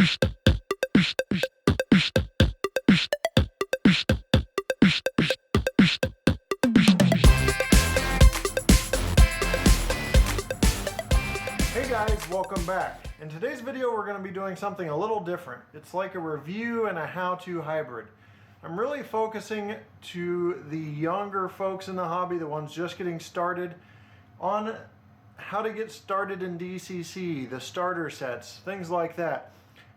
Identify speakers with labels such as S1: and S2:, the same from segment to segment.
S1: Hey guys, welcome back. In today's video we're going to be doing something a little different. It's like a review and a how-to hybrid. I'm really focusing to the younger folks in the hobby, the ones just getting started, on how to get started in DCC, the starter sets, things like that.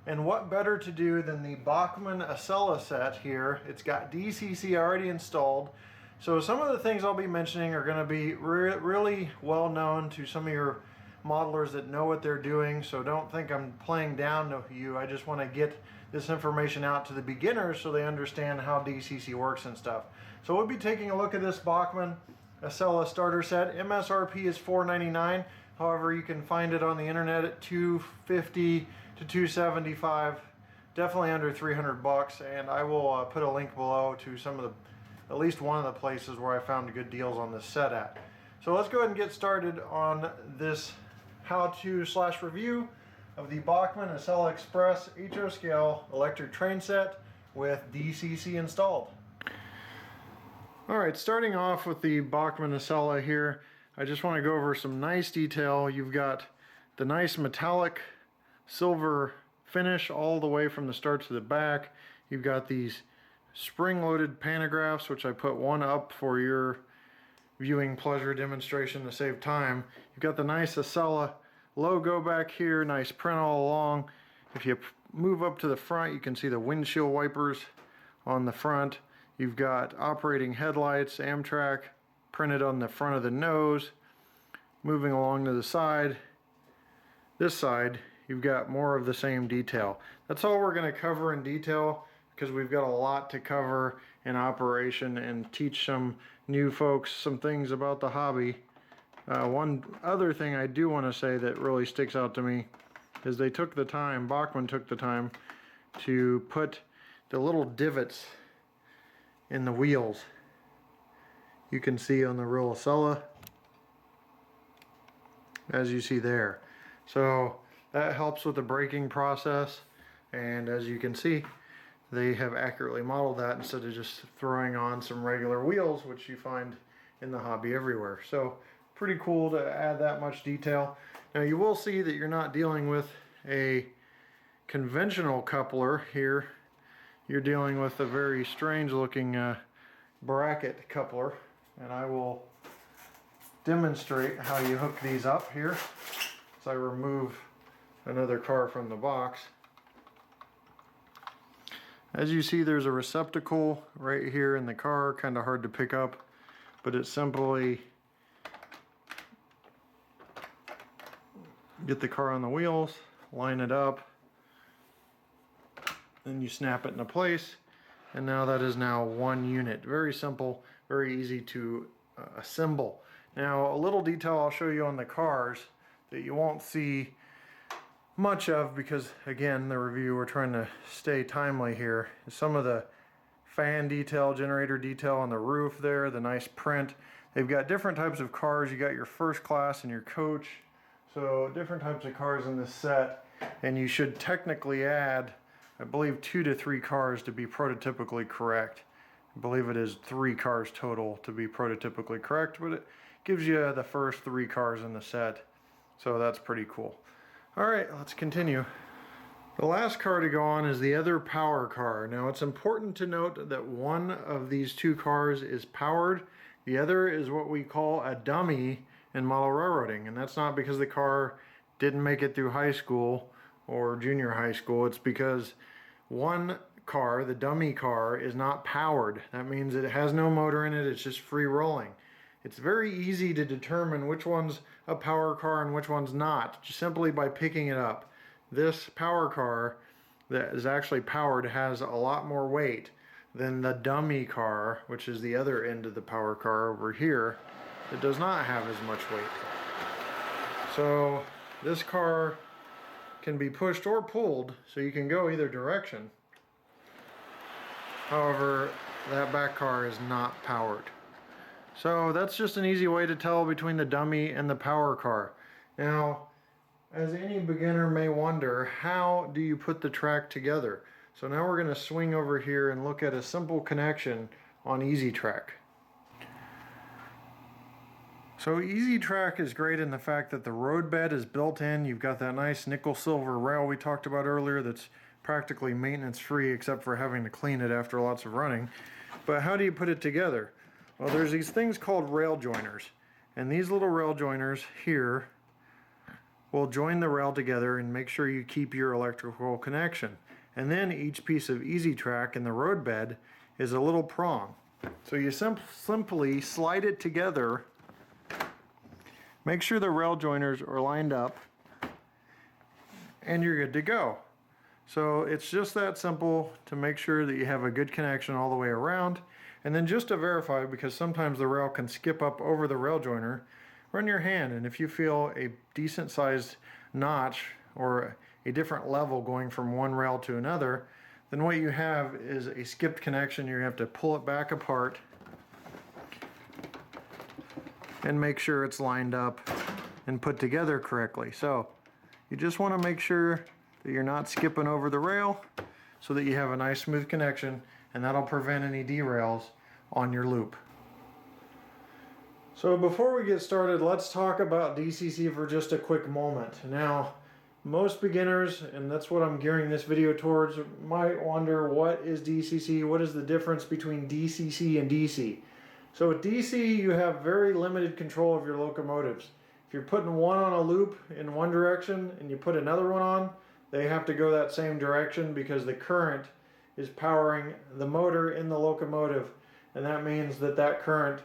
S1: And what better to do than the Bachmann Acela set here. It's got DCC already installed. So some of the things I'll be mentioning are going to be really well known to some of your modelers that know what they're doing, so don't think I'm playing down to you. I just want to get this information out to the beginners so they understand how DCC works and stuff. So we'll be taking a look at this Bachmann Acela starter set. MSRP is $4.99. However, you can find it on the internet at $250 to $275, definitely under 300 bucks. And I will put a link below to some of the, at least one of the places where I found good deals on this set at. So let's go ahead and get started on this how-to/review of the Bachmann Acela Express HO scale electric train set with DCC installed. Alright, starting off with the Bachmann Acela here, I just want to go over some nice detail. You've got the nice metallic silver finish all the way from the start to the back. You've got these spring-loaded pantographs, which I put one up for your viewing pleasure demonstration to save time. You've got the nice Acela logo back here, nice print all along. If you move up to the front, you can see the windshield wipers on the front. You've got operating headlights, Amtrak printed on the front of the nose. Moving along to the side, this side, you've got more of the same detail. That's all we're going to cover in detail, because we've got a lot to cover in operation and teach some new folks some things about the hobby. One other thing I do want to say that really sticks out to me is they took the time, Bachmann took the time to put the little divots in the wheels. You can see on the real Acela, as you see there. So that helps with the braking process, and as you can see, they have accurately modeled that instead of just throwing on some regular wheels, which you find in the hobby everywhere. So pretty cool to add that much detail. Now you will see that you're not dealing with a conventional coupler here. You're dealing with a very strange looking bracket coupler, and I will demonstrate how you hook these up here as I remove another car from the box. As you see, there's a receptacle right here in the car, kind of hard to pick up, but it's simply get the car on the wheels, line it up, then you snap it into place, and now that is now one unit. Very simple, very easy to assemble. Now a little detail I'll show you on the cars that you won't see much of, because again, the review, we're trying to stay timely here, is some of the fan detail, generator detail on the roof there, the nice print. They've got different types of cars. You got your first class and your coach, so different types of cars in this set, and you should technically add, I believe, 2 to 3 cars to be prototypically correct. I believe it is 3 cars total to be prototypically correct, but it gives you the first 3 cars in the set, so that's pretty cool. Alright, let's continue. The last car to go on is the other power car. Now it's important to note that one of these 2 cars is powered. The other is what we call a dummy in model railroading, and that's not because the car didn't make it through high school or junior high school. It's because one car, the dummy car, is not powered. That means it has no motor in it, it's just free rolling. It's very easy to determine which one's a power car and which one's not, just simply by picking it up. This power car that is actually powered has a lot more weight than the dummy car, which is the other end of the power car over here, that does not have as much weight. So this car can be pushed or pulled, so you can go either direction. However, that back car is not powered. So that's just an easy way to tell between the dummy and the power car. Now, as any beginner may wonder, how do you put the track together? So now we're going to swing over here and look at a simple connection on Easy Track. So Easy Track is great in the fact that the road bed is built in. You've got that nice nickel silver rail we talked about earlier that's practically maintenance free except for having to clean it after lots of running. But how do you put it together? Well, there's these things called rail joiners, and these little rail joiners here will join the rail together and make sure you keep your electrical connection. And then each piece of Easy Track in the road bed is a little prong. So you simply slide it together, make sure the rail joiners are lined up, and you're good to go. So it's just that simple to make sure that you have a good connection all the way around. And then just to verify, because sometimes the rail can skip up over the rail joiner, run your hand, and if you feel a decent sized notch or a different level going from one rail to another, then what you have is a skipped connection. You have to pull it back apart and make sure it's lined up and put together correctly. So you just want to make sure that you're not skipping over the rail so that you have a nice smooth connection, and that'll prevent any derails on your loop. So before we get started, let's talk about DCC for just a quick moment. Now, most beginners, and that's what I'm gearing this video towards, might wonder, what is DCC? What is the difference between DCC and DC? So with DC, you have very limited control of your locomotives. If you're putting one on a loop in one direction and you put another one on, they have to go that same direction because the current is powering the motor in the locomotive, and that means that that current,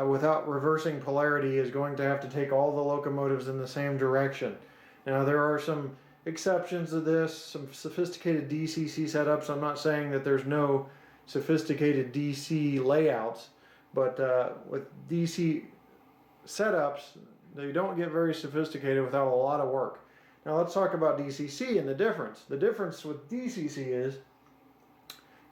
S1: without reversing polarity, is going to have to take all the locomotives in the same direction. Now there are some exceptions to this, some sophisticated DCC setups. I'm not saying that there's no sophisticated DC layouts, but with DC setups, they don't get very sophisticated without a lot of work. Now let's talk about DCC and the difference. The difference with DCC is,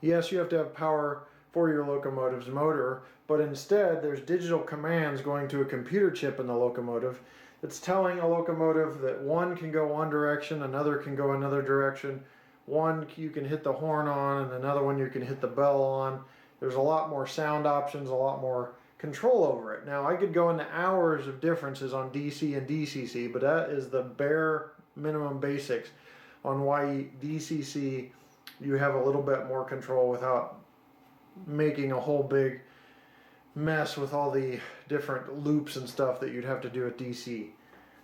S1: yes, you have to have power for your locomotive's motor, but instead there's digital commands going to a computer chip in the locomotive that's telling a locomotive that one can go one direction, another can go another direction. One you can hit the horn on, and another one you can hit the bell on. There's a lot more sound options, a lot more control over it. Now I could go into hours of differences on DC and DCC, but that is the bare minimum basics on why DCC you have a little bit more control without making a whole big mess with all the different loops and stuff that you'd have to do at DC.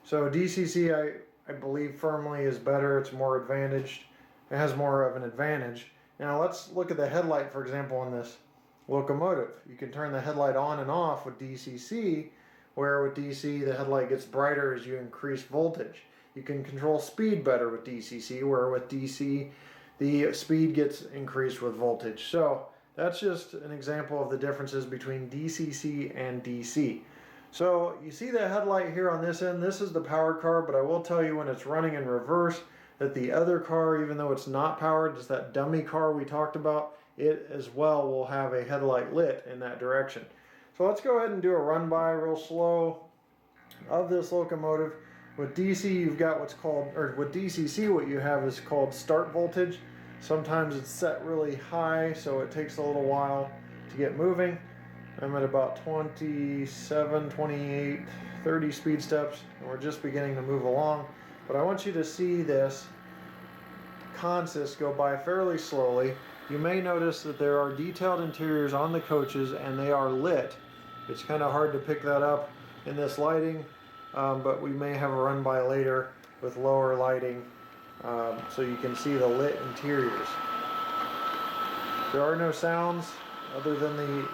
S1: So DCC I believe firmly is better. It's more advantaged. It has more of an advantage. Now let's look at the headlight, for example, on this locomotive. You can turn the headlight on and off with DCC, where with DC the headlight gets brighter as you increase voltage. You can control speed better with DCC, where with DC the speed gets increased with voltage. So that's just an example of the differences between DCC and DC. So you see the headlight here on this end. This is the powered car, but I will tell you when it's running in reverse that the other car, even though it's not powered, just that dummy car we talked about, it as well will have a headlight lit in that direction. So let's go ahead and do a run by real slow of this locomotive. With DC you've got what's called, or with DCC what you have is called start voltage. Sometimes it's set really high, so it takes a little while to get moving. I'm at about 27, 28, 30 speed steps, and we're just beginning to move along. But I want you to see this consist go by fairly slowly. You may notice that there are detailed interiors on the coaches and they are lit. It's kind of hard to pick that up in this lighting, but we may have a run by later with lower lighting so you can see the lit interiors. There are no sounds other than the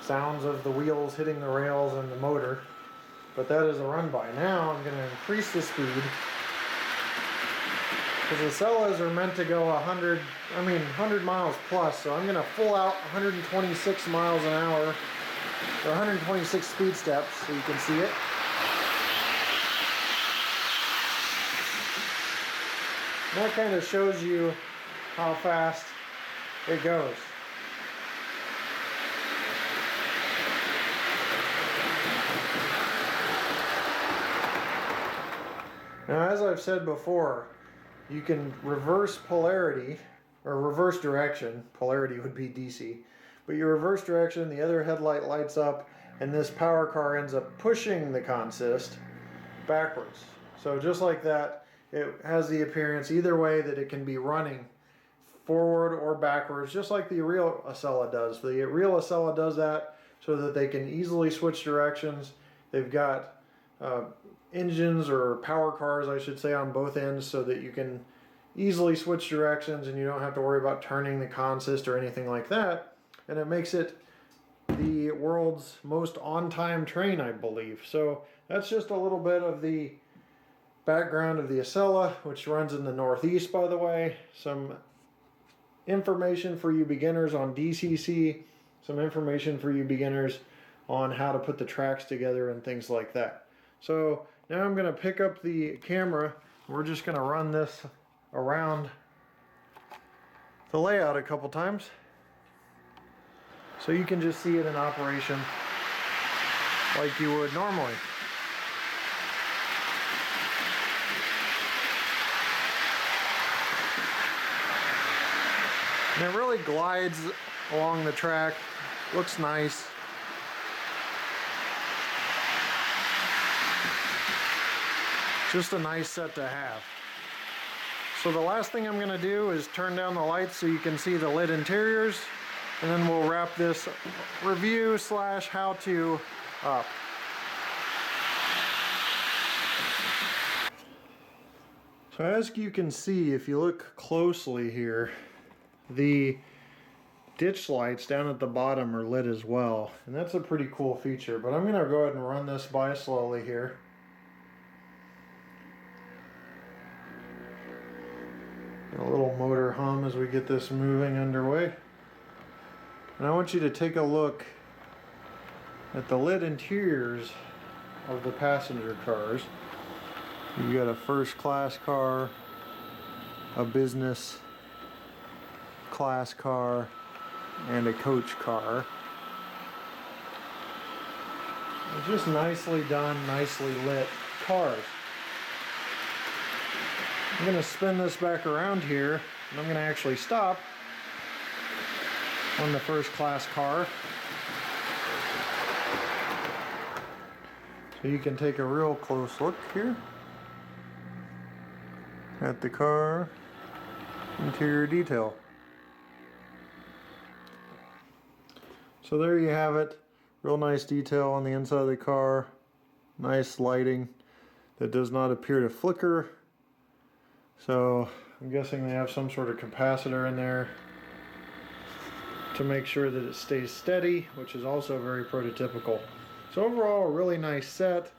S1: sounds of the wheels hitting the rails and the motor. But that is a run by. Now I'm going to increase the speed, because the Acelas are meant to go 100 miles plus, so I'm going to full out 126 miles an hour, or 126 speed steps, so you can see it. And that kind of shows you how fast it goes. Now, as I've said before, you can reverse polarity, or reverse direction. Polarity would be DC. But you reverse direction, the other headlight lights up, and this power car ends up pushing the consist backwards. So just like that, it has the appearance either way that it can be running forward or backwards, just like the real Acela does. The real Acela does that so that they can easily switch directions. They've got engines, or power cars I should say, on both ends so that you can easily switch directions and you don't have to worry about turning the consist or anything like that. And it makes it the world's most on-time train, I believe. So that's just a little bit of the background of the Acela, which runs in the Northeast, by the way. Some information for you beginners on DCC, some information for you beginners on how to put the tracks together and things like that. So now I'm going to pick up the camera. We're just going to run this around the layout a couple times so you can just see it in operation like you would normally. And it really glides along the track, looks nice. Just a nice set to have. So the last thing I'm going to do is turn down the lights so you can see the lit interiors, and then we'll wrap this review slash how-to up. So as you can see, if you look closely here, the ditch lights down at the bottom are lit as well, and that's a pretty cool feature. But I'm going to go ahead and run this by slowly here. A little motor hum as we get this moving underway. And I want you to take a look at the lit interiors of the passenger cars. You got a first class car, a business class car, and a coach car. They're just nicely done, nicely lit cars. I'm going to spin this back around here, and I'm going to actually stop on the first class car so you can take a real close look here at the car interior detail. So there you have it. Real nice detail on the inside of the car. Nice lighting that does not appear to flicker. So I'm guessing they have some sort of capacitor in there to make sure that it stays steady, which is also very prototypical. So overall, a really nice set.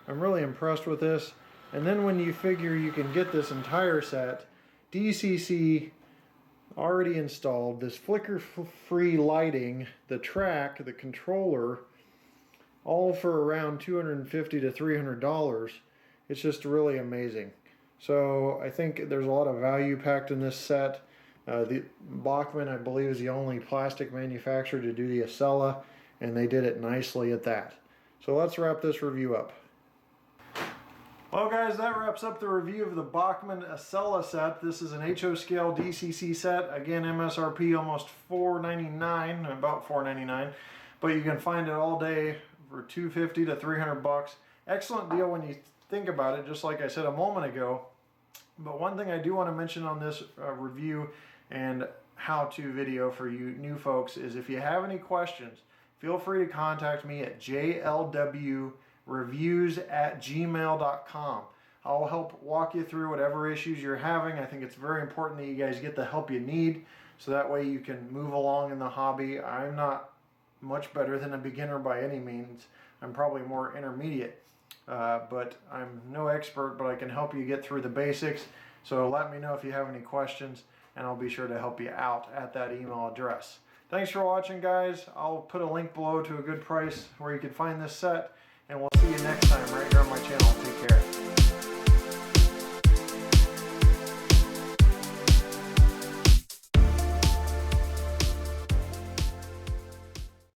S1: I'm really impressed with this. And then when you figure you can get this entire set, DCC already installed, this flicker-free lighting, the track, the controller, all for around $250 to $300. It's just really amazing. So I think there's a lot of value packed in this set. The Bachmann, I believe, is the only plastic manufacturer to do the Acela, and they did it nicely at that. So let's wrap this review up. Well guys, that wraps up the review of the Bachmann Acela set. This is an HO scale DCC set. Again, MSRP almost $4.99, about $4.99, but you can find it all day for $250 to $300. Excellent deal when you think about it, just like I said a moment ago. But one thing I do want to mention on this review and how-to video for you new folks is if you have any questions, feel free to contact me at jlwreviews@gmail.com. I'll help walk you through whatever issues you're having. I think it's very important that you guys get the help you need so that way you can move along in the hobby. I'm not much better than a beginner by any means. I'm probably more intermediate. But I'm no expert, but I can help you get through the basics. So let me know if you have any questions, and I'll be sure to help you out at that email address. Thanks for watching, guys. I'll put a link below to a good price where you can find this set, and we'll see you next time right here on my channel. Take care.